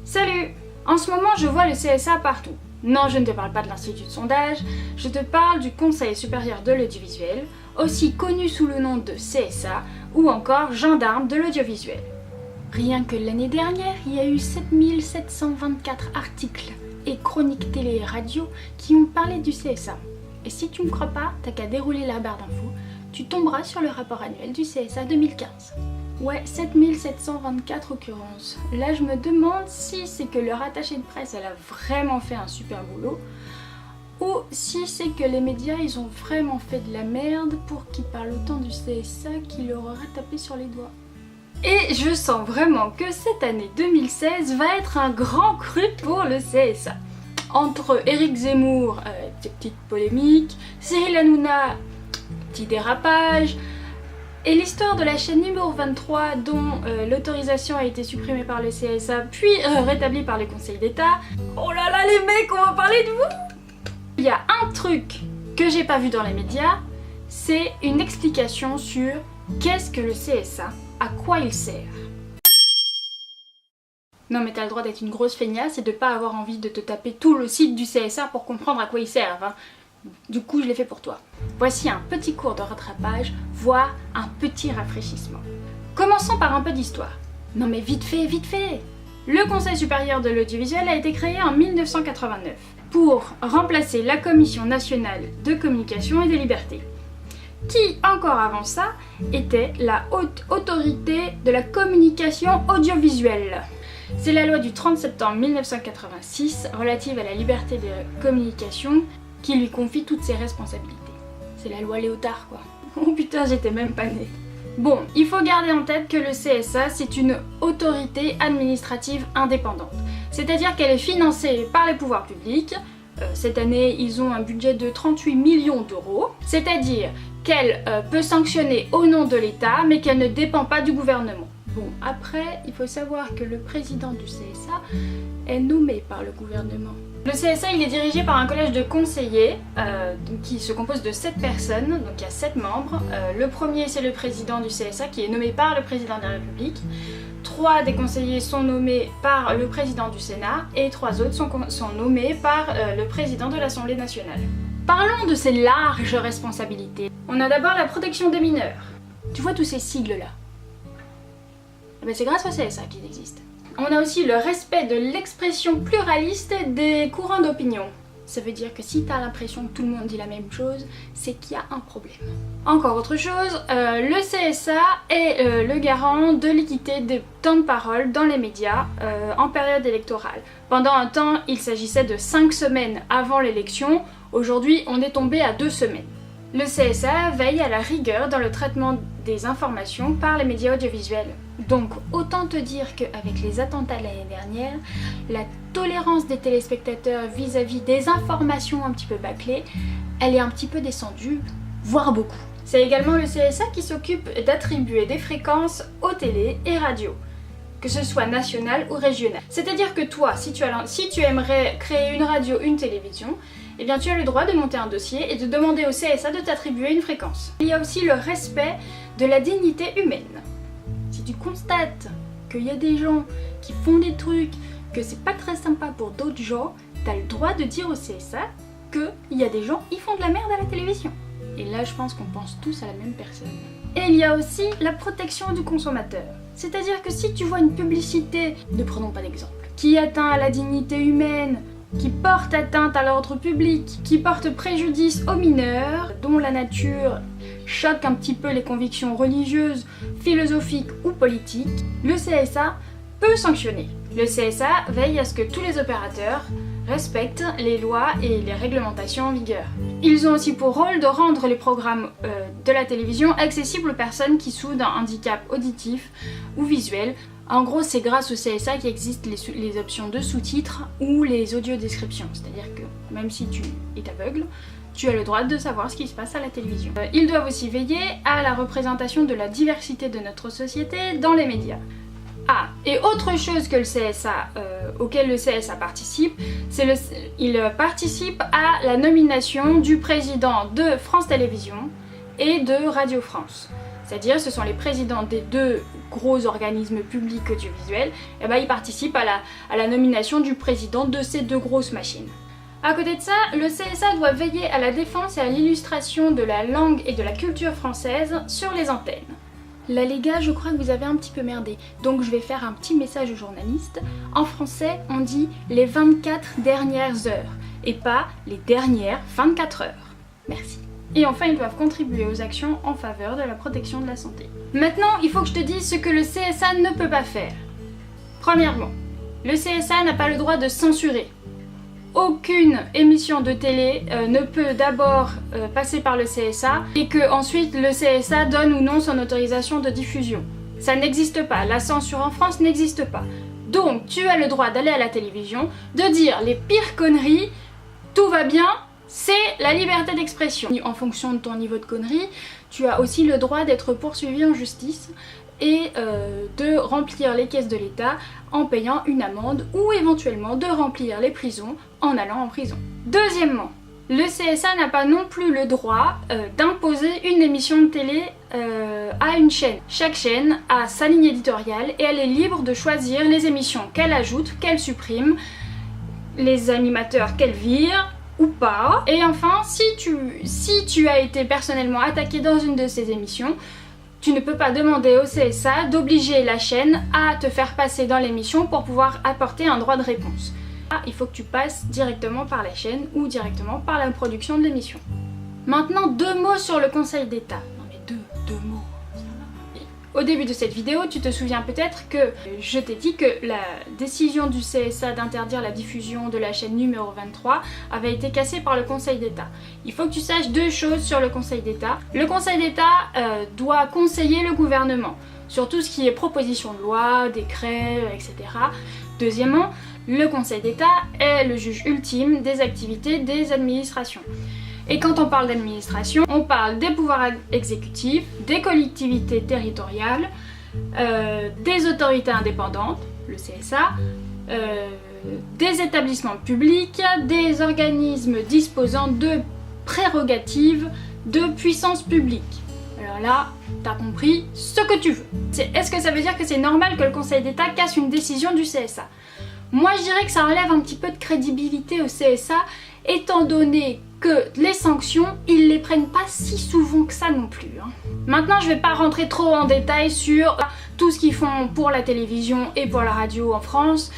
Salut! En ce moment, je vois le CSA partout. Non, je ne te parle pas de l'Institut de sondage, je te parle du Conseil supérieur de l'audiovisuel, aussi connu sous le nom de CSA, ou encore gendarme de l'audiovisuel. Rien que l'année dernière, il y a eu 7724 articles et chroniques télé et radio qui ont parlé du CSA. Et si tu me crois pas, t'as qu'à dérouler la barre d'infos, tu tomberas sur le rapport annuel du CSA 2015. Ouais, 7724 occurrences. Là, je me demande si c'est que leur attachée de presse, elle a vraiment fait un super boulot, ou si c'est que les médias, ils ont vraiment fait de la merde pour qu'ils parlent autant du CSA qu'il leur aurait tapé sur les doigts. Et je sens vraiment que cette année 2016 va être un grand cru pour le CSA. Entre Éric Zemmour, petite polémique, Cyril Hanouna, petit dérapage, et l'histoire de la chaîne numéro 23 dont l'autorisation a été supprimée par le CSA puis rétablie par le Conseil d'État. Oh là là les mecs, on va parler de vous! Il y a un truc que j'ai pas vu dans les médias, c'est une explication sur qu'est-ce que le CSA, à quoi il sert. Non mais t'as le droit d'être une grosse feignasse et de pas avoir envie de te taper tout le site du CSA pour comprendre à quoi il sert, hein. Du coup, je l'ai fait pour toi. Voici un petit cours de rattrapage, voire un petit rafraîchissement. Commençons par un peu d'histoire. Non mais vite fait, vite fait! Le Conseil supérieur de l'audiovisuel a été créé en 1989 pour remplacer la Commission nationale de communication et des libertés, qui, encore avant ça, était la Haute Autorité de la communication audiovisuelle. C'est la loi du 30 septembre 1986 relative à la liberté de communication qui lui confie toutes ses responsabilités. C'est la loi Léotard quoi. Oh putain, j'étais même pas née. Bon, il faut garder en tête que le CSA c'est une autorité administrative indépendante. C'est-à-dire qu'elle est financée par les pouvoirs publics. Cette année, ils ont un budget de 38 millions d'euros. C'est-à-dire qu'elle peut sanctionner au nom de l'État, mais qu'elle ne dépend pas du gouvernement. Bon, après, il faut savoir que le président du CSA est nommé par le gouvernement. Le CSA il est dirigé par un collège de conseillers qui se compose de 7 personnes, donc il y a 7 membres. Le premier c'est le président du CSA qui est nommé par le président de la République. 3 des conseillers sont nommés par le président du Sénat et 3 autres sont nommés par le président de l'Assemblée nationale. Parlons de ces larges responsabilités. On a d'abord la protection des mineurs. Tu vois tous ces sigles là? Ben, c'est grâce au CSA qu'ils existent. On a aussi le respect de l'expression pluraliste des courants d'opinion. Ça veut dire que si t'as l'impression que tout le monde dit la même chose, c'est qu'il y a un problème. Encore autre chose, le CSA est le garant de l'équité des temps de parole dans les médias en période électorale. Pendant un temps, il s'agissait de 5 semaines avant l'élection, aujourd'hui on est tombé à 2 semaines. Le CSA veille à la rigueur dans le traitement des informations par les médias audiovisuels. Donc autant te dire qu'avec les attentats de l'année dernière, la tolérance des téléspectateurs vis-à-vis des informations un petit peu bâclées, elle est un petit peu descendue, voire beaucoup. C'est également le CSA qui s'occupe d'attribuer des fréquences aux télé et radio, que ce soit national ou régional. C'est-à-dire que toi, si tu aimerais créer une radio, une télévision, eh bien tu as le droit de monter un dossier et de demander au CSA de t'attribuer une fréquence. Il y a aussi le respect de la dignité humaine. Si tu constates qu'il y a des gens qui font des trucs, que c'est pas très sympa pour d'autres gens, t'as le droit de dire au CSA qu'il y a des gens qui font de la merde à la télévision. Et là je pense qu'on pense tous à la même personne. Et il y a aussi la protection du consommateur. C'est-à-dire que si tu vois une publicité, ne prenons pas d'exemple, qui atteint à la dignité humaine, qui porte atteinte à l'ordre public, qui porte préjudice aux mineurs, dont la nature choque un petit peu les convictions religieuses, philosophiques ou politiques, le CSA peut sanctionner. Le CSA veille à ce que tous les opérateurs respectent les lois et les réglementations en vigueur. Ils ont aussi pour rôle de rendre les programmes de la télévision accessibles aux personnes qui souffrent d'un handicap auditif ou visuel. En gros, c'est grâce au CSA qu'existent les options de sous-titres ou les audiodescriptions. C'est-à-dire que même si tu es aveugle, tu as le droit de savoir ce qui se passe à la télévision. Ils doivent aussi veiller à la représentation de la diversité de notre société dans les médias. Ah, et autre chose que le CSA, auquel le CSA participe, il participe à la nomination du président de France Télévisions et de Radio France. C'est-à-dire ce sont les présidents des deux gros organismes publics audiovisuels, et ben, il participe à la nomination du président de ces deux grosses machines. À côté de ça, le CSA doit veiller à la défense et à l'illustration de la langue et de la culture française sur les antennes. Là les gars, je crois que vous avez un petit peu merdé, donc je vais faire un petit message aux journalistes. En français, on dit les 24 dernières heures, et pas les dernières 24 heures. Merci. Et enfin, ils doivent contribuer aux actions en faveur de la protection de la santé. Maintenant, il faut que je te dise ce que le CSA ne peut pas faire. Premièrement, le CSA n'a pas le droit de censurer. Aucune émission de télé ne peut d'abord passer par le CSA et que ensuite le CSA donne ou non son autorisation de diffusion. Ça n'existe pas, la censure en France n'existe pas. Donc tu as le droit d'aller à la télévision, de dire les pires conneries, tout va bien, c'est la liberté d'expression. En fonction de ton niveau de conneries, tu as aussi le droit d'être poursuivi en justice et de remplir les caisses de l'État en payant une amende ou éventuellement de remplir les prisons en allant en prison. Deuxièmement, le CSA n'a pas non plus le droit d'imposer une émission de télé à une chaîne. Chaque chaîne a sa ligne éditoriale et elle est libre de choisir les émissions qu'elle ajoute, qu'elle supprime, les animateurs qu'elle vire ou pas. Et enfin, si tu as été personnellement attaqué dans une de ces émissions, tu ne peux pas demander au CSA d'obliger la chaîne à te faire passer dans l'émission pour pouvoir apporter un droit de réponse. Il faut que tu passes directement par la chaîne ou directement par la production de l'émission. Maintenant, 2 mots sur le Conseil d'État. Non mais deux mots. Au début de cette vidéo, tu te souviens peut-être que je t'ai dit que la décision du CSA d'interdire la diffusion de la chaîne numéro 23 avait été cassée par le Conseil d'État. Il faut que tu saches 2 choses sur le Conseil d'État. Le Conseil d'État doit conseiller le gouvernement sur tout ce qui est proposition de loi, décret, etc. Deuxièmement, le Conseil d'État est le juge ultime des activités des administrations. Et quand on parle d'administration, on parle des pouvoirs exécutifs, des collectivités territoriales, des autorités indépendantes, le CSA, des établissements publics, des organismes disposant de prérogatives de puissance publique. Alors là, t'as compris ce que tu veux. Est-ce que ça veut dire que c'est normal que le Conseil d'État casse une décision du CSA? Moi je dirais que ça enlève un petit peu de crédibilité au CSA, étant donné que les sanctions, ils les prennent pas si souvent que ça non plus. Maintenant, je vais pas rentrer trop en détail sur tout ce qu'ils font pour la télévision et pour la radio en France,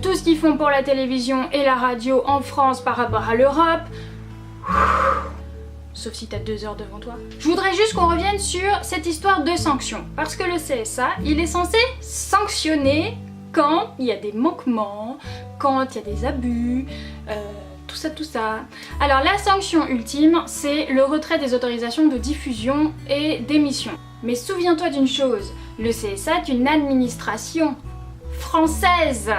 tout ce qu'ils font pour la télévision et la radio en France par rapport à l'Europe. Sauf si t'as 2 heures devant toi. Je voudrais juste qu'on revienne sur cette histoire de sanctions. Parce que le CSA, il est censé sanctionner quand il y a des manquements, quand il y a des abus, tout ça. Alors la sanction ultime, c'est le retrait des autorisations de diffusion et d'émission. Mais souviens-toi d'une chose, le CSA est une administration française.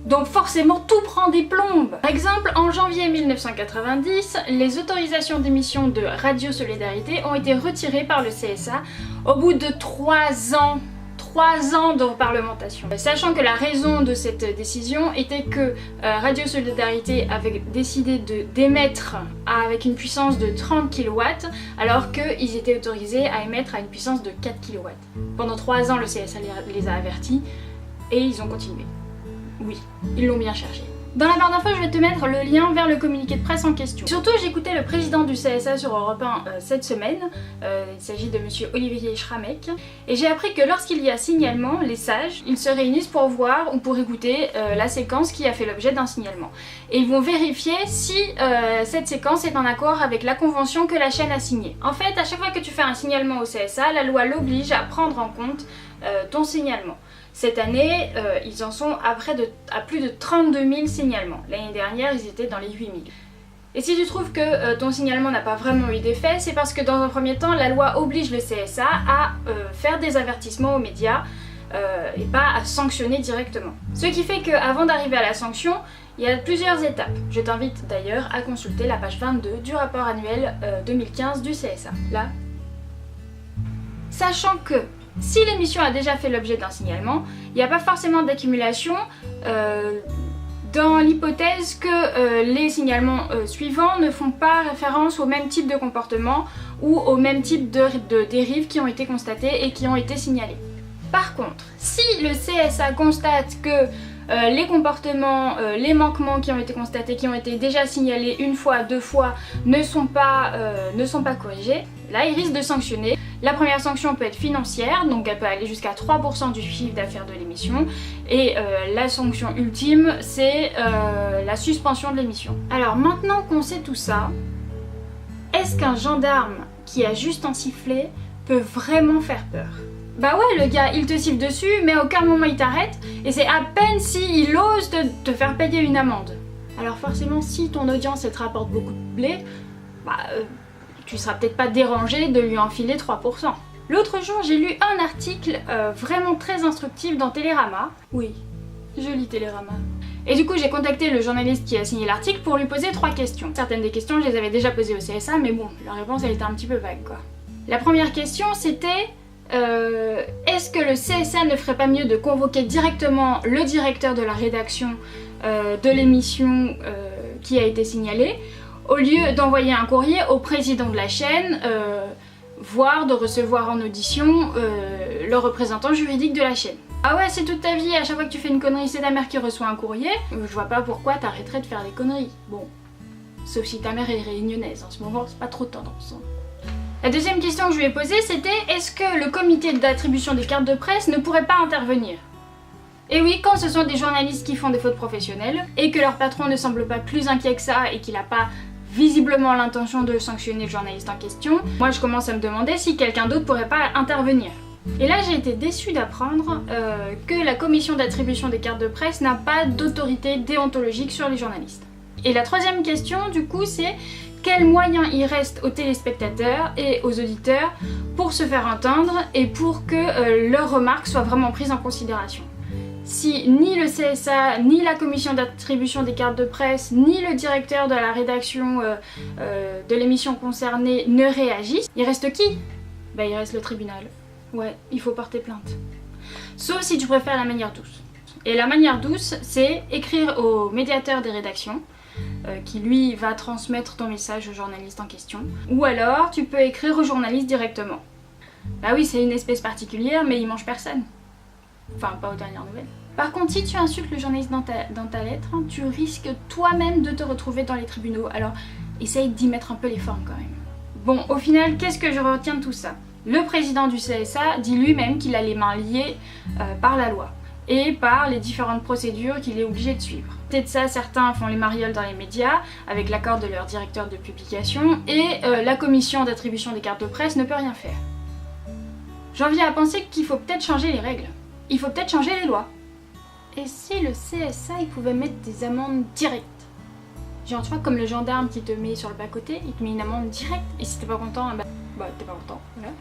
Donc forcément tout prend des plombes. Par exemple, en janvier 1990, les autorisations d'émission de Radio Solidarité ont été retirées par le CSA au bout de 3 ans. 3 ans de parlementation. Sachant que la raison de cette décision était que Radio Solidarité avait décidé d'émettre avec une puissance de 30 kW alors qu'ils étaient autorisés à émettre à une puissance de 4 kW. Pendant 3 ans, le CSA les a avertis et ils ont continué. Oui, ils l'ont bien cherché. Dans la barre d'infos, je vais te mettre le lien vers le communiqué de presse en question. Surtout, j'écoutais le président du CSA sur Europe 1 cette semaine. Il s'agit de monsieur Olivier Schramek. Et j'ai appris que lorsqu'il y a signalement, les sages, ils se réunissent pour voir ou pour écouter la séquence qui a fait l'objet d'un signalement. Et ils vont vérifier si cette séquence est en accord avec la convention que la chaîne a signée. En fait, à chaque fois que tu fais un signalement au CSA, la loi l'oblige à prendre en compte ton signalement. Cette année, ils en sont à plus de 32 000 signalements. L'année dernière, ils étaient dans les 8 000. Et si tu trouves que ton signalement n'a pas vraiment eu d'effet, c'est parce que dans un premier temps, la loi oblige le CSA à faire des avertissements aux médias et pas à sanctionner directement. Ce qui fait qu'avant d'arriver à la sanction, il y a plusieurs étapes. Je t'invite d'ailleurs à consulter la page 22 du rapport annuel 2015 du CSA. Là. Sachant que si l'émission a déjà fait l'objet d'un signalement, il n'y a pas forcément d'accumulation dans l'hypothèse que les signalements suivants ne font pas référence au même type de comportement ou au même type de dérives qui ont été constatées et qui ont été signalées. Par contre, si le CSA constate que les comportements, les manquements qui ont été constatés, qui ont été déjà signalés une fois, deux fois, ne sont pas corrigés, là il risque de sanctionner. La première sanction peut être financière, donc elle peut aller jusqu'à 3% du chiffre d'affaires de l'émission, et la sanction ultime, c'est la suspension de l'émission. Alors maintenant qu'on sait tout ça, est-ce qu'un gendarme qui a juste un sifflet peut vraiment faire peur? Bah ouais, le gars il te siffle dessus, mais à aucun moment il t'arrête, et c'est à peine s'il ose te faire payer une amende. Alors forcément, si ton audience elle te rapporte beaucoup de blé, tu seras peut-être pas dérangé de lui enfiler 3%. L'autre jour, j'ai lu un article vraiment très instructif dans Télérama. Oui, je lis Télérama. Et du coup, j'ai contacté le journaliste qui a signé l'article pour lui poser 3 questions. Certaines des questions, je les avais déjà posées au CSA, mais bon, la réponse elle était un petit peu vague quoi. La première question c'était est-ce que le CSA ne ferait pas mieux de convoquer directement le directeur de la rédaction de l'émission qui a été signalée, au lieu d'envoyer un courrier au président de la chaîne, voire de recevoir en audition le représentant juridique de la chaîne. Ah ouais, c'est toute ta vie, à chaque fois que tu fais une connerie, c'est ta mère qui reçoit un courrier, je vois pas pourquoi t'arrêterais de faire des conneries. Bon, sauf si ta mère est réunionnaise, en ce moment c'est pas trop tendance. Hein. La deuxième question que je lui ai posée, c'était est-ce que le comité d'attribution des cartes de presse ne pourrait pas intervenir? Et oui, quand ce sont des journalistes qui font des fautes professionnelles, et que leur patron ne semble pas plus inquiet que ça, et qu'il n'a pas visiblement l'intention de sanctionner le journaliste en question, moi je commence à me demander si quelqu'un d'autre pourrait pas intervenir. Et là j'ai été déçue d'apprendre que la commission d'attribution des cartes de presse n'a pas d'autorité déontologique sur les journalistes. Et la troisième question du coup c'est quels moyens il reste aux téléspectateurs et aux auditeurs pour se faire entendre et pour que leurs remarques soient vraiment prises en considération. Si ni le CSA, ni la commission d'attribution des cartes de presse, ni le directeur de la rédaction de l'émission concernée ne réagissent, il reste qui? Bah il reste le tribunal. Ouais, il faut porter plainte. Sauf si tu préfères la manière douce. Et la manière douce, c'est écrire au médiateur des rédactions, qui lui va transmettre ton message au journaliste en question. Ou alors, tu peux écrire au journaliste directement. Bah oui, c'est une espèce particulière, mais il mange personne. Enfin, pas aux dernières nouvelles. Par contre, si tu insultes le journaliste dans ta lettre, tu risques toi-même de te retrouver dans les tribunaux. Alors, essaye d'y mettre un peu les formes quand même. Bon, au final, qu'est-ce que je retiens de tout ça? Le président du CSA dit lui-même qu'il a les mains liées par la loi et par les différentes procédures qu'il est obligé de suivre. Peut-être ça, certains font les marioles dans les médias avec l'accord de leur directeur de publication et la commission d'attribution des cartes de presse ne peut rien faire. J'en viens à penser qu'il faut peut-être changer les règles. Il faut peut-être changer les lois. Et si le CSA il pouvait mettre des amendes directes? Genre tu vois comme le gendarme qui te met sur le bas-côté, il te met une amende directe et si t'es pas content, t'es pas content. Voilà.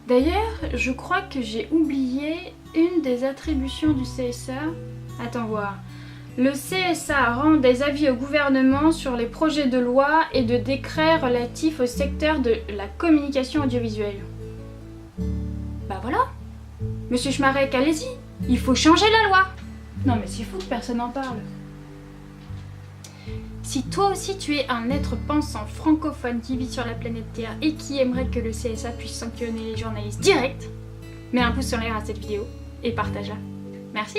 D'ailleurs, je crois que j'ai oublié une des attributions du CSA. Attends voir. Le CSA rend des avis au gouvernement sur les projets de loi et de décrets relatifs au secteur de la communication audiovisuelle. Bah voilà. Monsieur Schmarek, allez-y. Il faut changer la loi. Non mais c'est fou que personne n'en parle. Si toi aussi tu es un être pensant francophone qui vit sur la planète Terre et qui aimerait que le CSA puisse sanctionner les journalistes directs, mets un pouce en l'air à cette vidéo et partage-la. Merci!